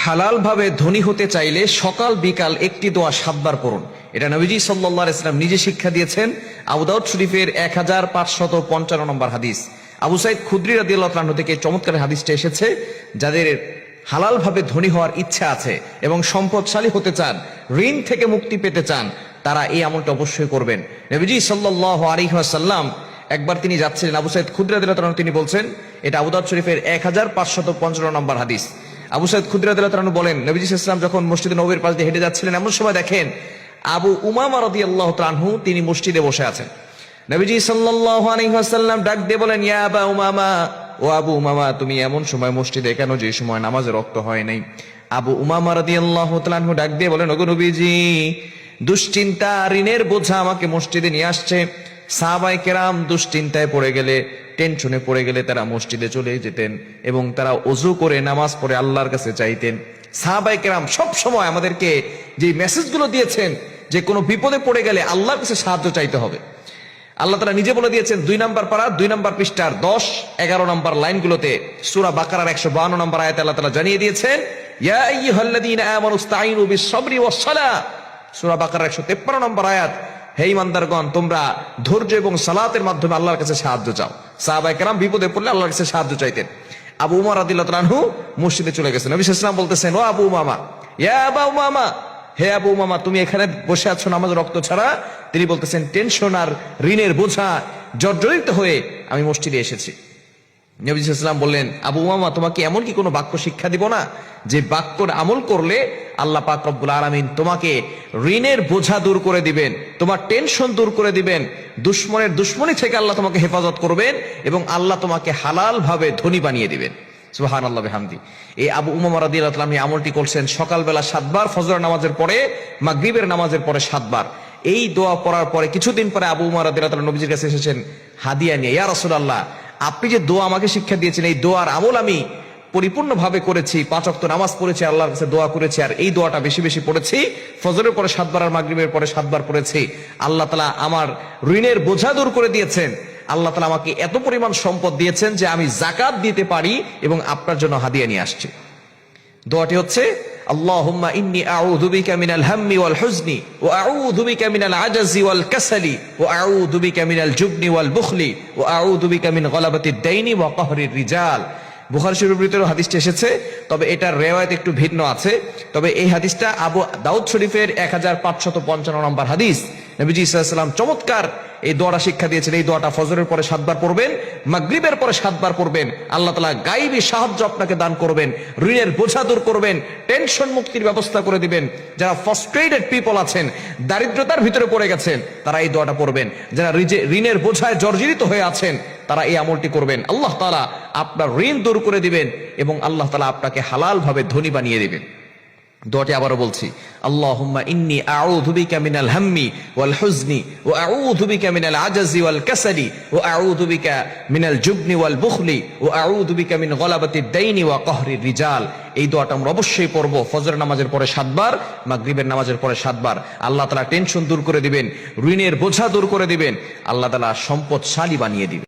হালাল ভাবে ধনী হতে চাইলে সকাল বিকাল একটি দোয়া 7 বার পড়ুন। এটা নবীজি সাল্লাল্লাহু আলাইহি ওয়াসাল্লাম নিজে শিক্ষা দিয়েছেন। আবু দাউদ শরীফের 1555 নম্বর হাদিস। আবু সাইদ খুদরি রাদিয়াল্লাহু তাআলা থেকে চমৎকার হাদিসটা এসেছে, যাদের হালাল ভাবে ধনী হওয়ার ইচ্ছা আছে এবং সম্পদশালী হতে চান, ঋণ থেকে মুক্তি পেতে চান, তারা এই আমলটা অবশ্যই করবেন। নবীজি সাল্লাল্লাহু আলাইহি ওয়াসাল্লাম একবার তিনি যাচ্ছিলেন, আবু সাইদ খুদরি রাদিয়াল্লাহু তাআলা তিনি বলছেন, এটা আবু দাউদ শরীফের 1555 নম্বর হাদিস। আবু সাইদ খুদরি রাদিয়াল্লাহু তাআলা বলেন, নবীজি সাল্লাল্লাহু আলাইহি ওয়াসাল্লাম যখন মসজিদে নববীর পাশ দিয়ে হেঁটে যাচ্ছিলেন, এমন সময় দেখেন আবু উমামা রাদিয়াল্লাহু তাআলা তিনি মসজিদে বসে আছেন। নবীজি সাল্লাল্লাহু আলাইহি ওয়াসাল্লাম ডাক দিয়ে বলেন, ইয়া আবা উমামা, ও আবু উমামা, তুমি এমন সময় মসজিদে কেন যে সময় নামাজের ওয়াক্ত হয় নাই? আবু উমামা রাদিয়াল্লাহু তাআলা ডাক দিয়ে বলেন, ওগো নবীজি, দুশ্চিন্তা ঋণের বোঝা আমাকে মসজিদে নিয়ে আসছে। সাহাবায়ে কেরাম দুশ্চিন্তায় পড়ে গেলে, টেনশনে পড়ে গেলে তারা মসজিদে চলে যেতেন এবং তারা ওযু করে নামাজ পড়ে আল্লাহর কাছে চাইতেন। সাহাবায়ে কেরাম সব সময় আমাদেরকে যে মেসেজগুলো দিয়েছেন যে কোনো বিপদে পড়ে গেলে আল্লাহর কাছে সাহায্য চাইতে হবে। আল্লাহ তাআলা নিজে বলে দিয়েছেন 2 নম্বর পারা 2 নম্বর পৃষ্ঠার 10-11 নম্বর লাইনগুলোতে, সূরা বাকারার 152 নম্বর আয়াতে আল্লাহ তাআলা জানিয়ে দিয়েছেন, ইয়া আইয়ুহাল্লাযীনা আমানু ইসতাঈনু বিস-সাবরি ওয়াস-সালাহ। সূরা বাকারার 153 নম্বর আয়াত, হে ঈমানদারগণ, তোমরা ধৈর্য এবং সালাতের মাধ্যমে আল্লাহর কাছে সাহায্য চাও। সাহাবায়ে কেরাম বিপদে পড়লে আল্লাহর কাছে সাহায্য চাইতেন। আবু উমর রাদিয়াল্লাহু তাআলা মসজিদে চলে গেছেন। নবী সাল্লাল্লাহু আলাইহি ওয়াসাল্লাম বলতেছেন, ও আবু উমামা, ইয়া আবা উমামা, হে আবু উমামা, তুমি এখানে বসে আছো নামাজ রক্ত ছাড়া? তিনি বলতেছেন, টেনশন আর ঋণের বোঝা জর্জরিত হয়ে আমি মসজিদে এসেছি। নবী সাল্লাল্লাহু আলাইহি ওয়াসাল্লাম বললেন, আবু উমামা, তোমাকে এমন কি কোনো বাক্য শিক্ষা দিব না যে বাক্যর আমল করলে আল্লাহ পাক রব্বুল আলামিন তোমাকে ঋণের বোঝা দূর করে দিবেন, তোমার টেনশন দূর করে দিবেন, দুশমনের দুশমনি থেকে আল্লাহ তোমাকে হেফাজত করবেন এবং আল্লাহ তোমাকে হালাল ভাবে ধনী বানিয়ে দিবেন। সুবহানাল্লাহ বিহামদি। এই আবু উমামা রাদিয়াল্লাহু তাআলা এই আমলটি করছেন সকালবেলা 7 বার, ফজর নামাজের পরে, মাগরিবের নামাজের পরে 7 বার। এই দোয়া পড়ার পরে কিছুদিন পরে আবু উমামা রাদিয়াল্লাহু তাআলা নবীজির কাছে এসেছেন হাদিয়া নিয়ে। ইয়া রাসূলুল্লাহ, আপনি যে দোয়া আমাকে শিক্ষা দিয়েছেন, এই দোয়ার আমল আমি পরিপূর্ণভাবে করেছি, 5 ওয়াক্ত নামাজ পড়েছি, আল্লাহর কাছে দোয়া করেছি, আর এই দোয়াটা বেশি বেশি পড়েছি, ফজরের পরে 7 বার আর মাগরিবের পরে 7 বার পড়েছি। আল্লাহ তাআলা আমার ঋণের বোঝা দূর করে দিয়েছেন। আল্লাহ তাআলা আমাকে এত পরিমাণ সম্পদ দিয়েছেন যে আমি যাকাত দিতে পারি এবং আপনার জন্য হাদিয়া নিয়ে আসছি। দোয়াটি হচ্ছে, আল্লাহুম্মা ইন্নী আউযু বিকা মিনাল হাম্মি ওয়াল হুজনি ওয়া আউযু বিকা মিনাল আজাজি ওয়াল কাসালি ওয়া আউযু বিকা মিনাল জুবনি ওয়াল বুখলি ওয়া আউযু বিকা মিন গলাবাতিদ দাইনি ওয়া কাহরির রিজাল। বুখারী শরীফের ভিতরে হাদিসটি এসেছে, তবে এটার রিওয়ায়াত একটু ভিন্ন আছে। তবে এই হাদিসটা আবু দাউদ শরীফের 1555 নম্বর হাদিস। নবীজি সাল্লাল্লাহু আলাইহি ওয়াসাল্লাম চমৎকার এই দোয়াটা শিক্ষা দিয়েছেন। এই দোয়াটা ফজরের পরে 7 বার পড়বেন, মাগরিবের পরে 7 বার পড়বেন। আল্লাহ তাআলা গায়বী সাহায্য আপনাকে দান করবেন, ঋণের বোঝা দূর করবেন, টেনশন মুক্তির ব্যবস্থা করে দিবেন। যারা ফ্রাস্ট্রেটেড পিপল আছেন, দারিদ্রতার ভিতরে পড়ে গেছেন, তারা এই দোয়াটা পড়বেন। যারা ঋণের বোঝায় জর্জরিত হয়ে আছেন, তারা এই আমলটি করবেন। আল্লাহ তাআলা আপনার ঋণ দূর করে দিবেন এবং আল্লাহ তাআলা আপনাকে হালাল ভাবে ধনী বানিয়ে দিবেন। দোয়াটি আবারও বলছি, আল্লাহুম্মা ইন্নী আউযু বিকা মিনাল হাম্মি ওয়াল হুজনি ওয়া আউযু বিকা মিনাল আজাজি ওয়াল কাসালি ওয়া আউযু বিকা মিনাল জুবনি ওয়াল বুখলি ওয়া আউযু বিকা মিন গলাবাতিদ দাইনি ওয়া কাহরির রিজাল। এই দোয়াটা আমরা অবশ্যই পড়ব ফজর নামাজের পরে 7 বার, মাগরিবের নামাজের পরে 7 বার। আল্লাহ তাআলা টেনশন দূর করে দিবেন, ঋণের বোঝা দূর করে দিবেন, আল্লাহ তাআলা সম্পদশালী বানিয়ে দিবেন।